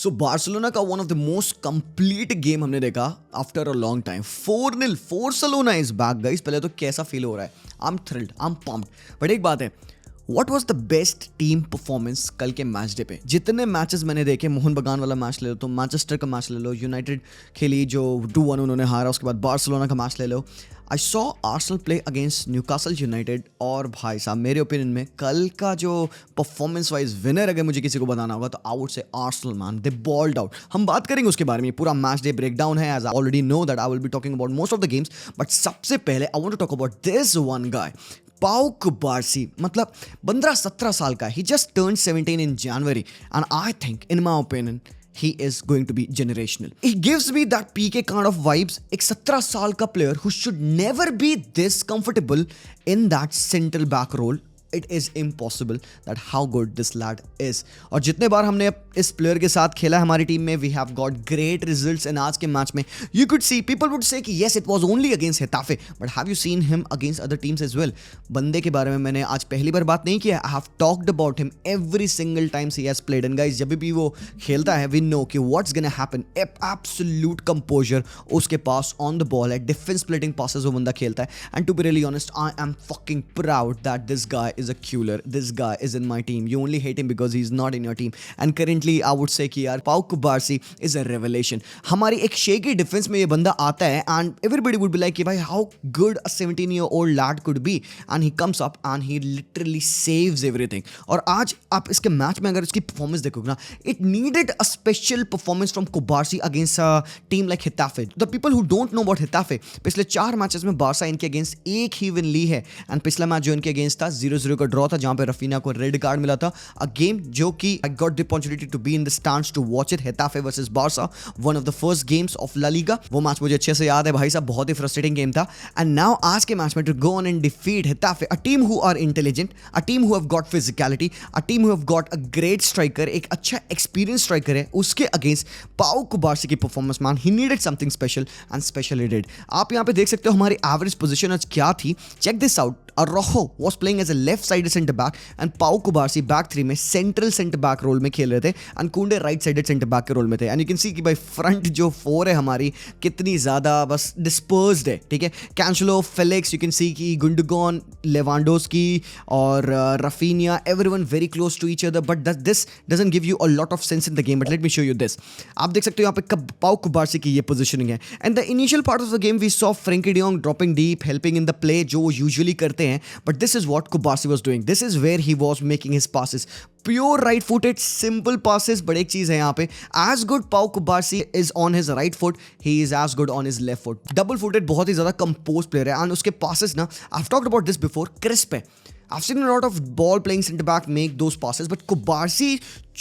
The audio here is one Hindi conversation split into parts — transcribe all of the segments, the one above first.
सो बार्सिलोना का one of the most complete game हमने देखा after a long time. 4-0 Barcelona is back guys. पहले तो कैसा फील हो रहा है, I am thrilled, I am pumped. But एक बात है, what was the best team performance कल के मैच डे पे? जितने मैचेस मैंने देखे, मोहन बगान वाला मैच ले लो, तो मैनचेस्टर का मैच ले लो, यूनाइटेड खेली जो 2-1 उन्होंने हारा, उसके बाद बार्सिलोना का मैच ले लो, I saw Arsenal play against Newcastle United. और भाई साहब मेरे ओपिनियन में कल का जो परफॉर्मेंस वाइज विनर अगर मुझे किसी को बताना होगा तो I would say Arsenal man, they bowled out. हम बात करेंगे उसके बारे में, पूरा मैच डे ब्रेकडाउन है, as I already know that I will be talking about most of the games. But सबसे पहले I want to talk about this one guy, Pau Cubarsi. मतलब 15-17 साल का, he just turned 17 in January and I think in my opinion he is going to be generational. He gives me that PK kind of vibes. एक 17 साल का player who should never be this comfortable in that central back role. It is impossible that how good this lad is. और जितने बार हमने इस प्लेयर के साथ खेला हमारी टीम में, we have got great results in आज के मैच में। You could see people would say कि yes it was only against Getafe, but have you seen him against other teams as well? बंदे के बारे में मैंने आज पहली बार बात नहीं किया। I have talked about him every single time he has played, and guys जब भी वो खेलता है we know कि what's gonna happen. Absolute composure उसके पास on the ball है, defense splitting passes वो बंदा खेलता है, and to be really honest I am fucking proud that this guy is a killer. This guy is in my team. You only hate him because he's not in your team. And currently I would say कि यार पाउ कुबार्सी is a revelation. हमारी एक shaky defense में ये बंदा आता है and everybody would be like कि भाई how good a 17-year-old lad could be, and he comes up and he literally saves everything. और आज आप इसके मैच में अगर इसकी परफॉर्मेंस देखोगे ना, it needed a special performance from कुबार्सी against a team like Getafe. The people who don't know about Getafe, पिछले 4 मैचेस में बारसा इनके अगेंस्ट एक ही विन ली है, एंड पिछला मैच जो इनके अगेंस्ट था 0-0 का ड्रॉ था, जहां पे रफीना को रेड कार्ड मिला था। अ गेम जो कि I got the opportunity to be in the stands to watch it, Getafe versus Barca, one of the first games of La Liga. वो मैच मुझे अच्छे से याद है भाई साहब, बहुत ही फ्रस्ट्रेटिंग गेम था। एंड नाउ आज के मैच में to go on and defeat Getafe, a team who are intelligent, a team who have got physicality, a team who have got a great striker, एक अच्छा एक्सपीरियंस स्ट्राइकर है, उसके अगेंस्ट पाउ कुबार्सी की performance man, he needed something special and special he did. आप यहाँ पे देख सकते हो हमारी एवरेज पोजीशन आज क्या थी। Check this out, Araujo was playing as a left-sided centre back and Pau Kubarsi back 3 में central centre back रोल में खेल रहे थे, and Koundé right-sided centre back के रोल में थे। And you can see कि भाई फ्रंट जो 4 है हमारी कितनी ज़्यादा बस dispersed है, ठीक है। Cancelo, Felix, you can see कि Gundogan, Lewandowski और Rafinha, everyone very close to each other, but this doesn't give you a lot of sense in the game. But let me show you this. आप देख सकते हो यहाँ पे Pau Kubarsi की ये positioning है, and the initial part of the game we saw Frenkie de Jong dropping deep, helping in the play जो वो usually करते हैं, but this is what Kubarsi was doing. This is where he was making his passes. Pure right-footed, simple passes. but एक चीज है यहाँ पे, as good Pau Kubarsi is on his right foot, he is as good on his left foot. Double-footed, बहुत ही ज़्यादा composed player है, and उसके passes ना, I've talked about this before, crisp है. I've seen a lot of ball-playing centre-back make those passes, but Kubarsi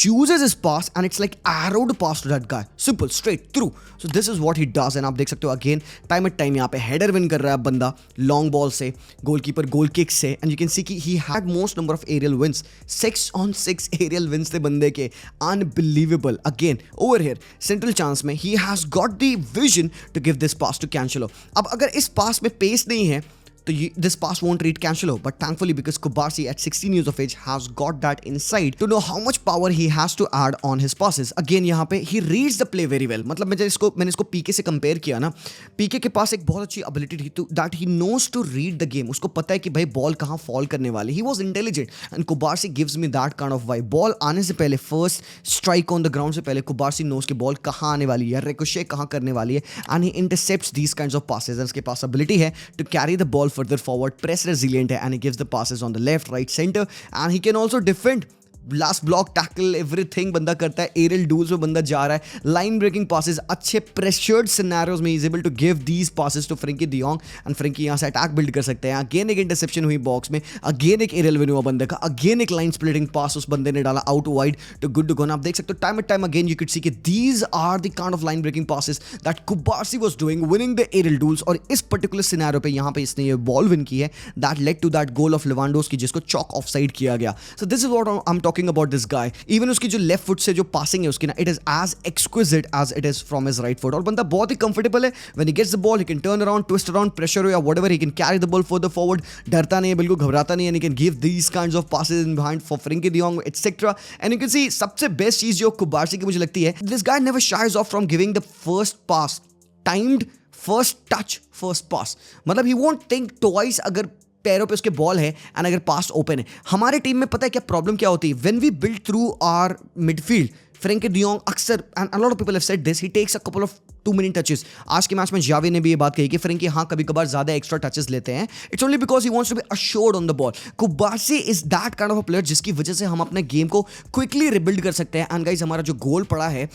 chooses his pass and it's like arrowed pass to that guy. Simple, straight through. So this is what he does, and आप देख सकते हो again time at time यहाँ पे header win कर रहा है बंदा long ball से, goalkeeper goal kick से, and you can see कि he had most number of aerial wins. 6 on 6 aerial wins थे बंदे के, unbelievable. Again over here central chance में he has got the vision to give this pass to Cancelo. अब अगर इस pass में pace नहीं है तो this pass won't reach Cancelo, but thankfully because Kubarsi at 16 years of age has got that insight to know how much power he has to add on his passes. Again यहाँ पे he reads the play very well. मतलब मैंने इसको PK से कंपेयर किया ना, PK के पास एक बहुत अच्छी ability थी to that he knows to read the game. उसको पता है कि भाई बॉल कहाँ फॉल करने वाली. He was intelligent and Kubarsi gives me that kind of vibe. Ball आने से पहले first strike on the ground से पहले Kubarsi knows कि बॉल कहाँ आने वाली है, रिकोशे कहाँ करने वाली है, and he intercepts these kinds of passes. and उसके पास ability है to carry the ball further forward, press resilient है, and he gives the passes on the left, right, center, and he can also defend. Last block tackle everything बंदा करता है, एरियल डूल्स में बंदा जा रहा है, लाइन ब्रेकिंग पासेस, अच्छे प्रेशर्ड सिनेरियोज में is able to give these passes to Frenkie de Jong, and Frenkie यहाँ से अटैक बिल्ड कर सकते हैं। अगेन एक इंटरसेप्शन हुई बॉक्स में, अगेन एक एरियल विन हुआ बंदे का, अगेन एक लाइन स्प्लिटिंग पास उस बंदे ने डाला आउट वाइड टू गुंडोगन। आप देख सकते हो time at time again you can see कि these are the kind of line breaking passes that Kubarsi was doing, winning the aerial duels। और इस पर्टिकुलर सिनेरियो पे यहाँ पे इसने ये बॉल विन की है, that led to that goal of Lewandowski जिसको चॉक ऑफसाइड किया गया। So this is what I am talking talking about this guy, even उसकी जो लेफ्ट फुट से जो पासिंग है उसकी ना, it is as exquisite as it is from his right foot. और बंदा बहुत ही कंफर्टेबल है. When he gets the ball, he can turn around, twist around, pressure हो या whatever, he can carry the ball further forward. डरता नहीं है, बिल्कुल घबराता नहीं है, and he can give these kinds of passes in behind for Frenkie de Jong etcetera. And you can see सबसे बेस्ट चीज जो कुबारसी की मुझे लगती है, this guy never shies off from giving the first pass, timed first touch, first pass. मतलब ही वोंट थिंक ट्वाइस अगर पैरों पे उसके बॉल है एंड अगर पास ओपन है. हमारे टीम में पता है क्या प्रॉब्लम क्या होती है, when we build through our midfield, Frenkie de Jong अक्सर, and a lot of people have said this, he takes a couple of 2 minute touches. आज के मैच में जावी ने भी ये बात कही कि फ्रेंकी हाँ कभी कभार ज्यादा एक्स्ट्रा टचेस लेते हैं. It's only because he wants to be assured on the ball. Cubarsi is that kind of a player जिसकी वजह से हम अपने गेम को क्विकली रिबिल्ड कर सकते हैं. एंड गाइस, हमारा जो गोल पड़ा है,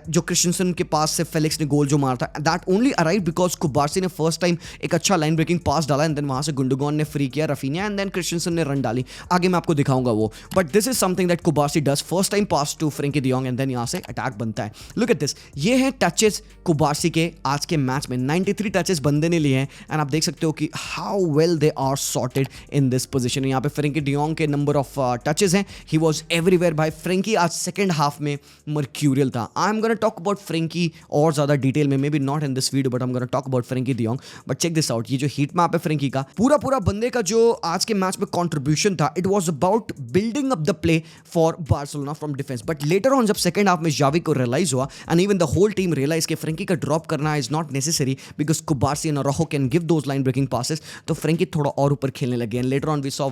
जो क्रिस्टियनसन के पास से फेलिक्स ने गोल जो मारा था, दैट ओनली अराइव बिकॉज कुबारसी ने फर्स्ट टाइम एक अच्छा लाइन ब्रेकिंग पास डाला, एंड देन वहां से गुंडोगन ने फ्री किया रफीनिया, एंड देन क्रिस्टियनसन ने रन डाली. आगे मैं आपको दिखाऊंगा वो, but this is something that Cubarsi does. First time pass to Frenkie de Jong and then यहां से अटैक बनता है. लुक एट दिस, ये हैं टचेस कुबारसी के आज के मैच में. 93 टचेस बंदे ने लिए हैं, एंड आप देख सकते हो कि how well they are sorted in this position. यहाँ पे फ्रेंकी डी जॉन्ग के नंबर ऑफ टचेस हैं, ही वाज एवरीवेयर. भाई फ्रेंकी आज सेकंड हाफ में मर्क्यूरियल था. I am gonna talk about Frenkie और ज्यादा डिटेल में, may be not in this video, but I am gonna talk about Frenkie de Jong. But check this out, ये जो हीट मैप है फ्रेंकी का, पूरा बंदे का जो आज के मैच में कॉन्ट्रीब्यूशन था, it was about building up the play for Barcelona from defence. But later on जब सेकंड हाफ में जावी को रियलाइज हुआ, and even the whole team realise कि फ्रेंकी का ड्रॉप करना is not necessary because Kubarsi and Araujo can give those line breaking passes, तो फ्रेंकी थोड़ा और ऊपर खेलने लगे. And later on we saw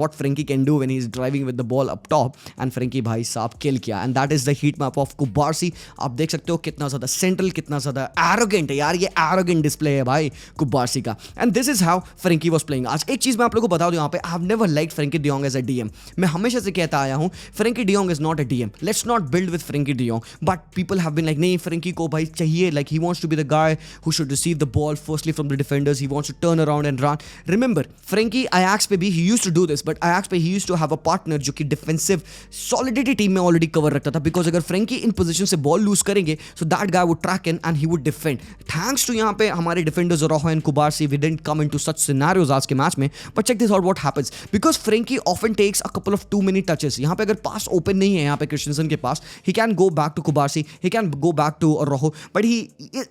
what Frankie can do when he is driving with the ball up top, and Frankie भाई साहब किल किया. And that is the heat map of Kubarsi. आप देख सकते हो कितना ज़्यादा सेंट्रल, कितना ज़्यादा एरोगेंट है यार, ये एरोगेंट डिस्प्ले है भाई कुबारसी का. And this is how Frankie was playing. आज एक चीज़ मैं आप लोगों को बता दूं यहाँ पे, I have never liked Frankie de Jong as a DM. मैं हमेशा से कहता आया हूँ Frankie de Jong is not a DM. Let's not build with Frankie de Jong. But people have been like, नहीं Frankie को भाई चाहिए, like he wants to be the guy who should receive the ball firstly from the defenders. He wants to turn around and run. Remember, Frankie Ajax पे भी he used to do this, but Ajax पे he used to have a partner जो कि defensive solidity team में already cover रखता था, because अगर Frankie in position से ball lose करेंगे, so that guy would track in and he would defend. Thanks to यहाँ पे हमारे defenders Araujo and Kubarsi, we didn't come into such scenarios आज के मैच में. But check this out, what happens, because Frankie often takes a couple of 2-minute touches. यहाँ पे अगर pass open नहीं है यहाँ पे क्रिस्टियनसन के पास, he can go back to Kubarsi, he can go back to Araujo, but he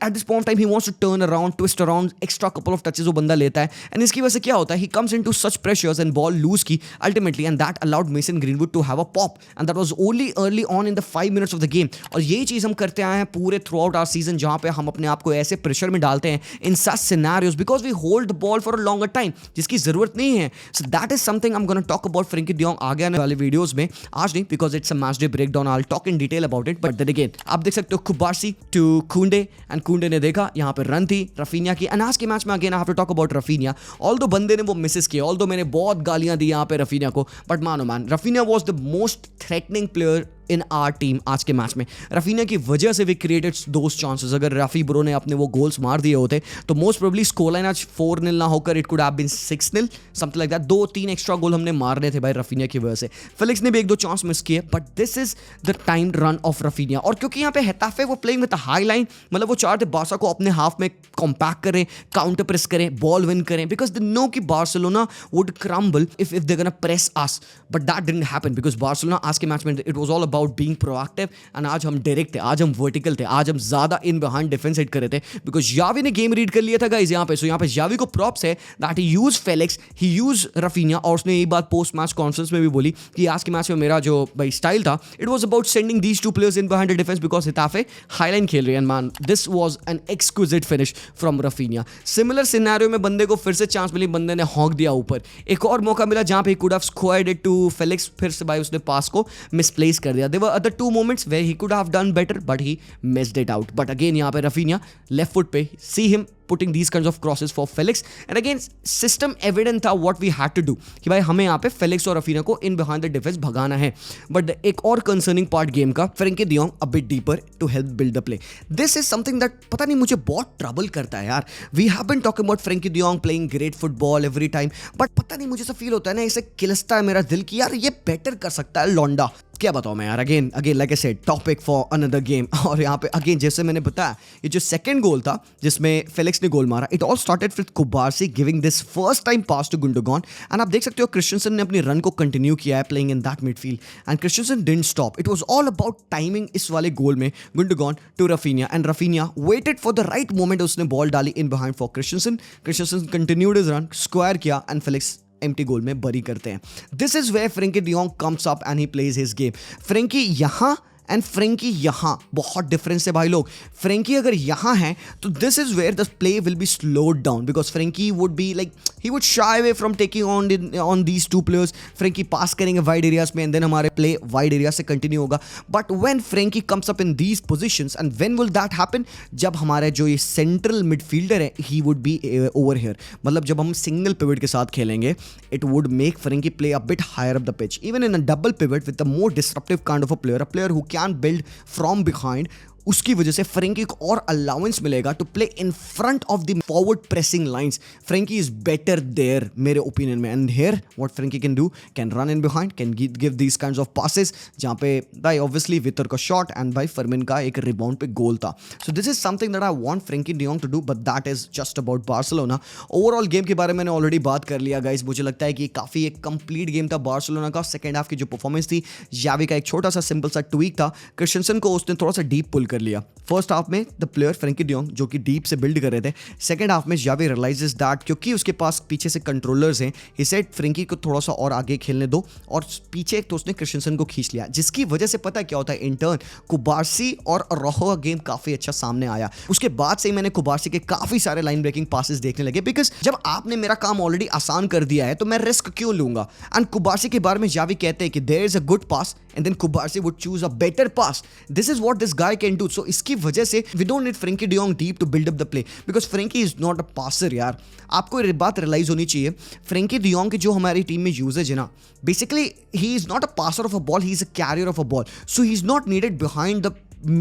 at this point of time he wants to turn around, twist around, extra couple of touches वो बंदा लेता है, and इसकी वजह से क्या होता है, he comes into such pressures and ball lose की ultimately, and that allowed Mason Greenwood to have a pop, and that was only early on in the 5 minutes of the game. और यही चीज़ हम करते आए हैं पूरे throughout our season, जहाँ पे हम अपने आप को ऐसे प्रेशर में डालते हैं in such scenarios because we hold the ball for a longer time, जिसकी ज़रूरत नहीं है. So that is something I'm gonna talk about Frankie de Jong आगे आने वाले वीडियोस में. आज नहीं, because it's a match day breakdown, I'll talk in detail about it. But then again, आप देख सकते हो Kubarsi to Koundé, and Koundé ने देखा यहाँ पे रन थी रफीनिया की. And आज के मैच में again I have to talk about Raphinha. Although बंदे ने वो मिसेस किए, ऑल्दो मैंने बहुत गालियां दी यहाँ पे रफीनिया को, बट मानो man, Raphinha was the most threatening player in are team आज के मैच में. रफीनिया की वजह से वी क्रिएटेड दोज चांसेस. अगर रफी ब्रो ने अपने वो गोल्स मार दिए होते तो मोस्ट प्रोबेबली स्कोर लाइन आज 4-0 ना होकर it could have been 6-0, something like that. 2-3 extra goal हमने मारने थे भाई रफीनिया की वजह से. फेलिक्स ने भी 1-2 चांस मिस किए, but this is the timed run of Raphinha. और क्योंकि यहाँ पे हेताफे वो प्लेइंग विद हाई लाइन, मतलब वो चाहते बार्सा को अपने हाफ में कॉम्पैक्ट करें, काउंटर प्रेस करें, बॉल विन करें, बिकॉज दे नो कि Barcelona would crumble if they gonna press us. But that didn't happen because Barcelona आज के मैच में it was all about being proactive. And आज हम डायरेक्ट थे, आज हम वर्टिकल थे, आज हम ज्यादा इन बिहाइंड डिफेंस हिट कर रहे थे, बिकॉज जावी ने गेम रीड कर लिया था गाइस यहाँ पे. सो यहाँ पे जावी को प्रॉप्स है that he use Felix, he use Raphinha. और उसने ये बात पोस्ट मैच कॉन्फ्रेंस में भी बोली कि आज के मैच में मेरा जो भाई स्टाइल था, it was about sending these 2 players in behind the defense because Getafe high line खेल रहे हैं. Man, this was an exquisite finish from Raphinha. Similar scenario में बंदे को फिर से चांस मिली, बंदे ने हॉक दिया ऊपर. एक और मौका मिला जहां पे he could have squared it to Felix, फिर से भाई उसने पास को मिसप्लेस कर दिया. There were other 2 moments where he could have done better, but he missed it out. But again यहाँ पे रफीनिया लेफ्ट फुट पे, see him putting these kinds of crosses for Felix, and again system evident था what we had to do कि भाई हमें यहाँ पे Felix और रफीनिया को in behind the defense भगाना है. But एक और concerning part game का, Frankie de Jong a bit deeper to help build the play. This is something that पता नहीं मुझे बहुत trouble करता है यार. We have been talking about Frankie de Jong playing great football every time, but पता नहीं मुझे ऐसा फील होता है ना, इसे किलसता है मेरा दिल कि यार ये बेटर कर सकता है लौंडा. क्या बताऊं मैं यार. Again like I said, topic for another game. और यहाँ पे अगेन जैसे मैंने बताया, ये जो सेकंड गोल था जिसमें फेलिक्स फेलिक्स ने गोल मारा. It all started with Cubarsi giving this first time pass to Gundogan and आप देख सकते हो क्रिस्टियनसन ने अपनी रन को कंटिन्यू किया है playing in that midfield and Christensen didn't stop. It was all about timing इस वाले गोल में. Gundogan to Raphinha and Raphinha waited for the right moment. उसने बॉल डाली in behind for Christensen. Christensen continued his run, square किया एंड फेलिक्स एम्प्टी गोल में बरी करते हैं. This is where Frenkie de Jong comes up and he plays his game. Frenkie यहां एंड फ्रेंकी यहां बहुत डिफरेंस है भाई लोग. फ्रेंकी अगर यहां है तो this is where the play will be slowed down because Frenkie would be like he would shy away from taking on these two players. Frenkie pass करेंगे वाइड एरियाज में एंड देन हमारे प्ले वाइड एरिया से कंटिन्यू होगा. But when Frenkie comes up in these positions and when will that happen, जब हमारे जो ये सेंट्रल मिडफील्डर है he would be over here. मतलब जब हम सिंगल पिवट के साथ खेलेंगे it would make Frenkie play a bit higher up the pitch even in a double pivot with the more disruptive kind of a player who can build from behind. उसकी वजह से फ्रेंकी को और अलाउंस मिलेगा to play in front of the forward pressing lines. Frenkie is better there मेरे ओपिनियन में. And here what Frenkie can do, can run in behind, can give these kinds of passes जहां पे भाई ऑब्वियसली वितर का शॉट एंड भाई फर्मिन का एक रिबाउंड पे गोल था. So this is something that I want Frenkie de Jong to do but that is just about Barcelona. Overall game के बारे में मैंने ऑलरेडी बात कर लिया गाइस. मुझे लगता है कि काफी एक कंप्लीट गेम था बार्सिलोना का. सेकंड हाफ की जो परफॉर्मेंस थी, जावी का एक छोटा सा सिंपल सा ट्वीक था. क्रिस्टियनसन को उसने थोड़ा सा डीप पुल कर लिया. फर्स्ट हाफ में द प्लेयर फ्रेंकी डियोंग जो कि डीप से बिल्ड कर रहे थे. सेकंड हाफ में जावी रियलाइजेस दैट क्योंकि उसके पास पीछे से कंट्रोलर्स हैं, ही सेड फ्रेंकी को थोड़ा सा और आगे खेलने दो और पीछे तो उसने क्रिस्टियनसन को खींच लिया, जिसकी वजह से पता क्या होता है इन टर्न कुबार्सी और रोहो का गेम काफी अच्छा सामने आया. उसके बाद से ही मैंने कुबार्सी के काफी सारे लाइन ब्रेकिंग पासेस देखने लगे बिकॉज जब आपने मेरा काम ऑलरेडी आसान कर दिया है तो मैं रिस्क क्यों लूंगा. एंड कुबार्सी के बारे में जावी कहते हैं कि there is a good pass and then Cubarsi would choose a better pass. This is what this guy can do. So इसकी वजह से we don't need Frenkie de Jong deep to build up the play because Frenkie is not a passer यार. आपको ये बात रियलाइज होनी चाहिए. Frenkie de Jong की जो हमारी टीम में यूजेज है ना, basically he is not a passer of a ball, he is a carrier of a ball. So he is not needed behind the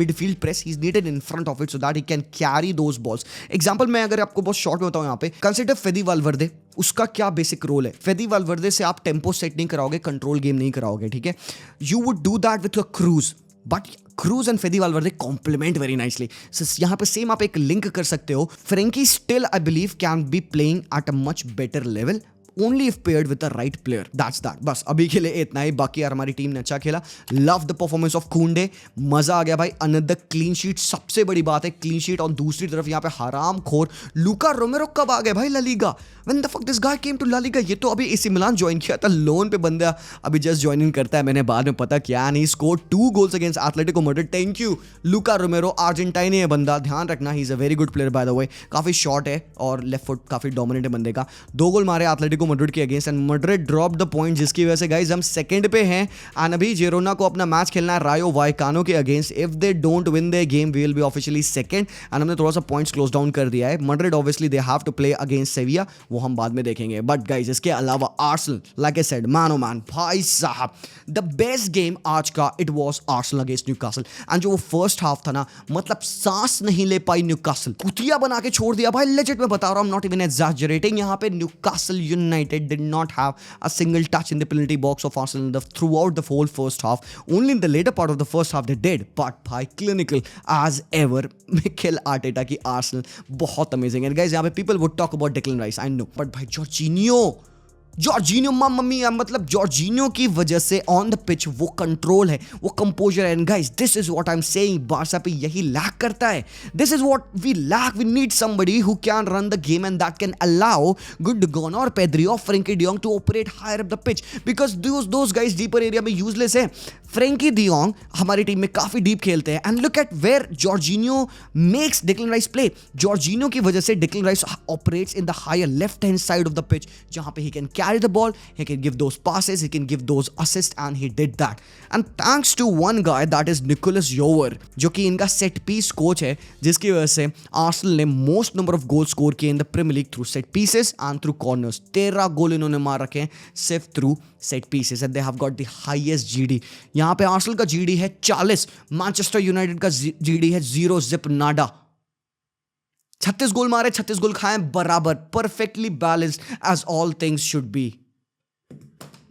midfield press, he's needed in front of it so that he can carry those balls. Example मैं अगर आपको बहुत शॉर्ट में बताऊं यहाँ पे, consider Fede Valverde. उसका क्या बेसिक रोल है? फेदी वाल्वर्दे से आप टेम्पो सेट नहीं कराओगे, कंट्रोल गेम नहीं कराओगे, ठीक है. You would do that with Kroos but Kroos and Fede Valverde complement very nicely. यहाँ पे सेम आप एक लिंक कर सकते हो. Frenkie still I believe can be playing at a much better level only if paired with the right player. That's that. बस अभी के लिए इतना ही. बाकी यार हमारी टीम ने अच्छा खेला. Love the performance of Koundé. मजा आ गया भाई. Another clean sheet. सबसे बड़ी बात है क्लीन शीट. और दूसरी तरफ यहाँ पे हराम खोर लूका रोमेरो कब आ गए भाई La Liga. When the fuck this guy came to La Liga? ये तो अभी AC मिलान ज्वाइन किया था लोन पे. बंदा अभी जस्ट ज्वाइन इन करता है. मैंने बाद में पता किया and he scored 2 goals against Atletico Madrid. Thank you Luka रोमेरो. Argentine है बंदा, ध्यान रखना. He is a very good player by the way. काफी शॉर्ट है और लेफ्ट फुट काफी डोमिनेंट है बंदे का. 2 गोल मारे एथलेटिको मैड्रिड के against and Madrid drop the point, जिसकी वजह से गाइज हम सेकंड पे हैं. एंड अभी जिरोना को अपना मैच खेलना है रायो वाइकानो के against. If they don't win the game we will be officially second and हमने थोड़ा सा पॉइंट्स क्लोज डाउन कर दिया है. Madrid obviously they have to play against Sevilla, वो हम बाद में देखेंगे. बट गाइज इसके अलावा Arsenal like I said man oh man भाई साहब द बेस्ट गेम आज का it was Arsenal against Newcastle. And जो वो फर्स्ट हाफ था ना, मतलब सांस नहीं ले पाई न्यूकासल. कुतिया बना के छोड़ दिया भाई. लेजिट मैं बता रहा हूं, नॉट इवन एग्जैजरेटिंग. यहाँ पे Newcastle United did not have a single touch in the penalty box of Arsenal throughout the whole first half. Only in the later part of the first half they did. But भाई clinical as ever Mikel Arteta की Arsenal बहुत amazing. And guys यहाँ पे people would talk about Declan Rice, I know, but भाई जॉर्जिनियो मामा मिया, मतलब जॉर्जिनियो की वजह से ऑन द पिच वो कंट्रोल है, वो कंपोजर है. And guys this is what I am saying, Barca पे यही लैक करता है. This is what we lack. We need somebody who can run the game and that can allow Gundogan और पेद्री और Frenkie de Jong to operate higher up the pitch because those guys deeper area में यूजलेस है. फ्रेंकी डियोंग हमारी टीम में काफी डीप खेलते हैं. And look at where Jorginho makes Declan Rice play. Jorginho की वजह से Declan Rice operates in the higher left hand side of the pitch जहां पे he can carry the ball, he can give those passes, he can give those assists and he did that. And thanks to one guy that is Nicolas Jover, जो कि इनका set piece coach है, जिसकी वजह से आर्सेनल ने most number of goals score किए in the Premier League through set pieces and through corners. 13 गोल इन्होंने मार रखे हैं सिर्फ through set pieces and they have got the highest GD. यहाँ पे आर्सेनल का GD है 40, मैनचेस्टर यूनाइटेड का GD है 0 zip nada. 36 गोल मारे, 36 गोल खाए, बराबर, perfectly balanced as all things should be.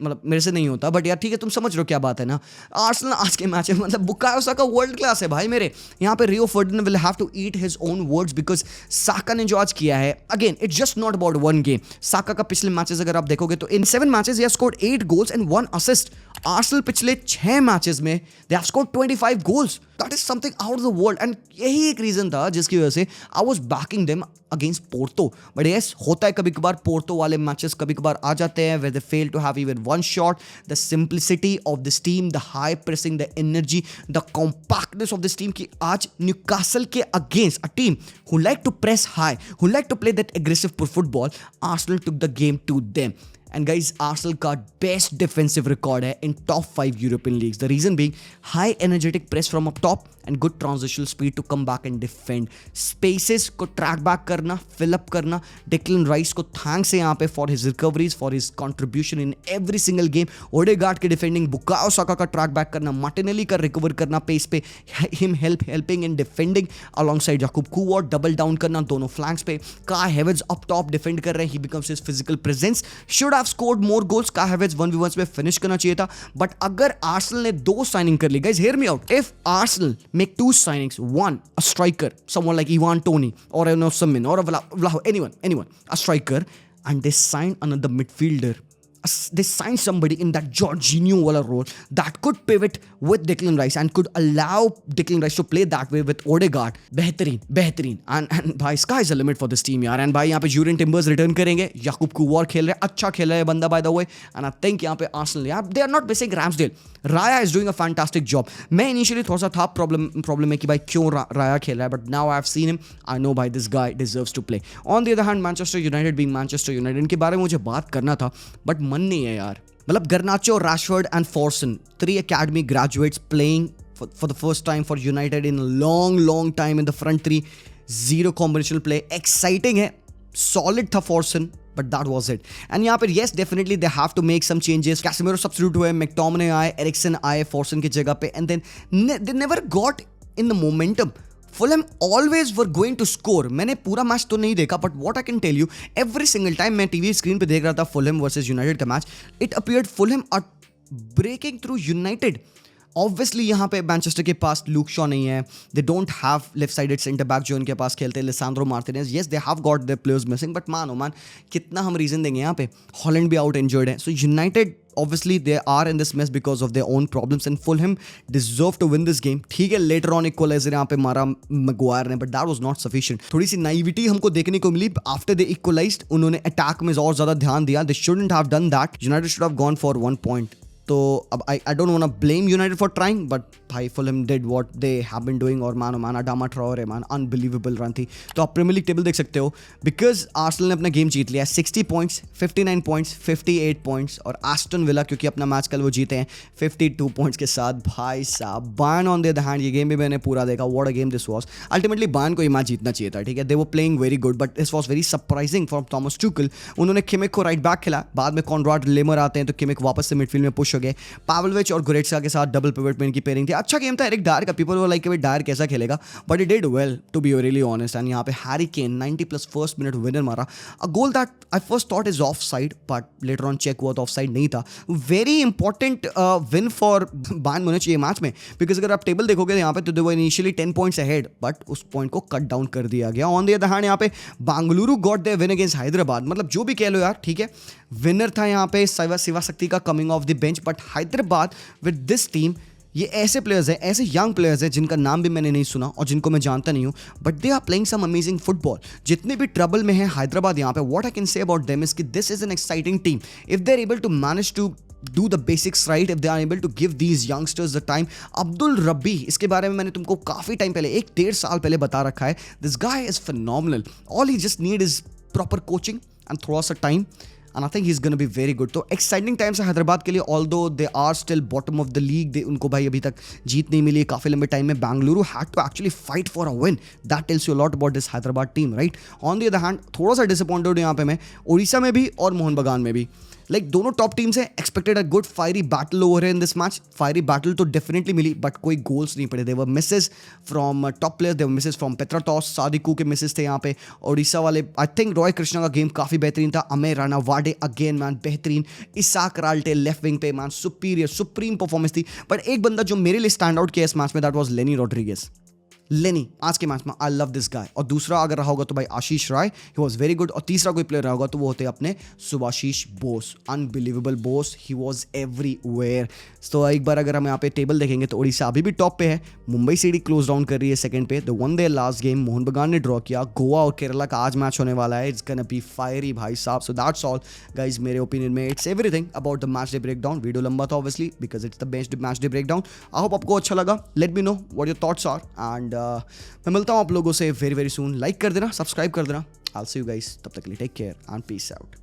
मतलब मेरे से नहीं होता, बट यार ठीक है, तुम समझ रहे हो क्या बात है ना। आर्सेनल आज के मैच में मतलब बुकायो साका वर्ल्ड क्लास है भाई मेरे। यहाँ पे Rio Ferdinand will have to eat his own words, because Saka ने जो आज किया है, again it's just not about one game. Saka का पिछले मैचेस अगर आप देखोगे तो in 7 matches he has scored 8 goals and 1 assist. Arsenal पिछले 6 मैचेस में they have scored 25 goals. That is something out of the world, and यही एक रीजन था जिसकी वजह से I was banking them against Porto. But yes, होता है कभी कभार, पोर्तो वाले मैचेस कभी कभार आ जाते हैं where they fail to have even one shot. The simplicity of this team, the high pressing, the energy, the compactness of this team की आज न्यूकासल के against a team who like to press high, who like to play that aggressive football, Arsenal took the game to them. And guys, Arsenal का best defensive record है in top 5 European leagues. The reason being high energetic press from up top and good transitional speed to come back and defend. Spaces को track back करना, fill up करना. Declan Rice को thanks है यहाँ पे for his recoveries, for his contribution in every single game. Odegaard के defending, Bukayo Saka का track back करना, Martinelli का recover करना pace पे, him helping in defending alongside Jakub Kuwar, double down करना दोनों flanks पे. Kai Havertz up top defend कर रहे हैं, he becomes his physical presence. Should have scored more goals. Kai Havertz 1v1 में finish करना चाहिए था, but अगर Arsenal ने 2 signing कर ली, guys hear me out, if Arsenal make 2 signings, one a striker, someone like Ivan Toney or Osimhen or anyone, a striker, and they sign another midfielder, they sign somebody in that Jorginho wala role that could pivot with Declan Rice and could allow Declan Rice to play that way with Odegaard. बेहतरीन and भाई sky is the limit for this team यार। and भाई यहाँ पे Jurriën Timbers रिटर्न करेंगे, याकूब कुवार खेल रहे हैं, अच्छा खेल रहा है बंदा by the way, and I think यहाँ पे Arsenal यार they are not missing Ramsdale. Raya is doing a fantastic job. मैं इनिशियली थोड़ा सा था प्रॉब्लम है कि भाई क्यों राया खेल रहा है, but now I have seen him, I know भाई this guy deserves to play. On the other hand Manchester United being Manchester United, इनके बारे में मुझे बात करना था बट मन नहीं है यार। मतलब Garnacho, Rashford and Forson, 3 academy graduates playing for the first time for United in a long time in the front 3, 0 combinational play, exciting है, solid था फॉर्सन, but that was it. And यहाँ पर yes definitely they have to make some changes. Casemiro substitute हुए, McTominay आए, Eriksen आए फॉर्सन की जगह पे, and then they never got in the momentum. Fulham always were going to score. मैंने पूरा मैच तो नहीं देखा, but what I can tell you, every single time मैं टीवी स्क्रीन पे देख रहा था Fulham versus United का मैच, it appeared Fulham are breaking through United. Obviously यहाँ पे मैनचेस्टर के पास लूक शॉ नहीं है, they don't have left sided centre back जो इनके पास खेलते हैं, Lisandro Martinez, yes they have got their players missing, but man कितना हम रीजन देंगे यहाँ पे, हॉलैंड भी आउट इंजर्ड है, सो United obviously they are in this mess because of their own problems and Fulham deserve to win this game. ठीक है, later on equalizer यहाँ पे मारा मैगवायर ने, but that was not sufficient. थोड़ी सी naivety हमको देखने को मिली after they equalized, उन्होंने attack में और ज़्यादा ध्यान दिया, they shouldn't have done that. United should have gone for 1 point. तो अब I don't want to blame United for trying, but भाई Fulham did what they have been doing, और मान अडामा ट्राओरे अनबिलीवेबल रन थी। तो आप प्रीमियर लीग टेबल देख सकते हो, बिकॉज आर्सेनल ने अपना गेम जीत लिया 60 पॉइंट्स, 59 पॉइंट्स, 58 पॉइंट्स, और एस्टन विला क्योंकि अपना मैच कल वो जीते हैं 52 पॉइंट्स के साथ। भाई साहब Bayern on the other hand, ये गेम भी मैंने पूरा देखा, what a game this was. Ultimately Bayern को ये मैच जीतना चाहिए था, ठीक है, they were playing very good, but this was very surprising for Thomas Tuchel. उन्होंने किमिक को राइट बैक खिलाया, बाद में कॉनराड लेमर आते हैं तो किमिक वापस से मिडफील्ड में पुश हो गए, पावलविच और गोरेट्स्का के साथ डबल पिवट में इनकी पेयरिंग थी। अच्छा गेम था एरिक डायर का, पीपल वर लाइक कि डायर कैसा खेलेगा, but he did well to be really honest. And यहाँ पे Harry Kane 90+ first minute winner मारा, a goal that I first thought is offside, but later on check हुआ तो ऑफ साइड नहीं था। Very important win for Bayern Munich ये मैच में, बिकॉज अगर आप टेबल देखोगे यहाँ पे तो they were initially 10 points ahead, but उस पॉइंट को कट डाउन कर दिया गया। ऑन द अदर हैंड यहाँ पे Bengaluru got their win against Hyderabad, मतलब जो भी कह लो यार, ठीक है, विनर था यहाँ पे शिवा शक्ति का coming of the bench, but Hyderabad with this team, ये ऐसे प्लेयर्स हैं, ऐसे यंग प्लेयर्स हैं जिनका नाम भी मैंने नहीं सुना और जिनको मैं जानता नहीं हूँ, but they are playing some amazing football. जितने भी ट्रबल में है हैदराबाद यहाँ पे, what I can say about them is कि this is an exciting team if they are able to manage to do the basics right, if they are able to give these youngsters the time. Abdul रब्बी, इसके बारे में मैंने तुमको काफ़ी टाइम पहले 1-1.5 साल पहले बता रखा है, this guy is phenomenal, all he just need is proper coaching and थोड़ा सा time, and I think he's going to be very good. तो exciting times है हैदराबाद के लिए, although they are still bottom of the league, उनको भाई अभी तक जीत नहीं मिली काफ़ी लंबे टाइम में। Bengaluru had to actually fight for a win, that tells you a lot about this Hyderabad team, right? On the other hand थोड़ा सा disappointed यहाँ पे मैं, उड़ीसा में भी और मोहन बगान में भी। लाइक दोनों टॉप टीम्स है, expected a good fiery battle over है in this match. Fiery battle तो डेफिनेटली मिली, बट कोई गोल्स नहीं पड़े. There were misses from top players, there were misses from Petratos, Sadiku के मिसेस थे यहाँ पे. ओडिशा वाले, आई थिंक रॉय कृष्णा का गेम काफी बेहतरीन था. अमेर राणा वाडे अगेन मैन बेहतरीन. इसाक राल्टे लेफ्ट विंग पे मैन सुपीरियर सुप्रीम परफॉर्मेंस थी. बट एक बंदा जो मेरे लिए स्टैंड आउट किया इस मैच में, दैट वाज लेनी रॉड्रिगेज. लेनी आज के मैच में, आई लव दिस गाय. और दूसरा अगर रहा होगा तो भाई आशीष राय, ही वॉज वेरी गुड. और तीसरा कोई प्लेयर रहा होगा तो वो होते अपने Subhashish Bose. Unbelievable Bose, he was everywhere. तो एक बार अगर हम यहाँ पे टेबल देखेंगे तो उड़ीसा अभी भी टॉप पे है. मुंबई सीडी क्लोज डाउन कर रही है सेकंड पे. The one their last game, Mohun Bagan ने ड्रॉ किया. गोवा और केरला का आज मैच होने वाला है. इट्स गोना बी फायरी भाई साहब. सो दैट्स ऑल गाइज, मेरे ओपिनियन में it's everything about the match day breakdown. Video लंबा था obviously because it's the best match day breakdown. I hope आपको अच्छा लगा. Let me know what your thoughts are. And मैं मिलता हूँ आप लोगों से वेरी वेरी सून. लाइक कर देना, सब्सक्राइब कर देना. I will see you guys. तब तक के लिए take care and peace out.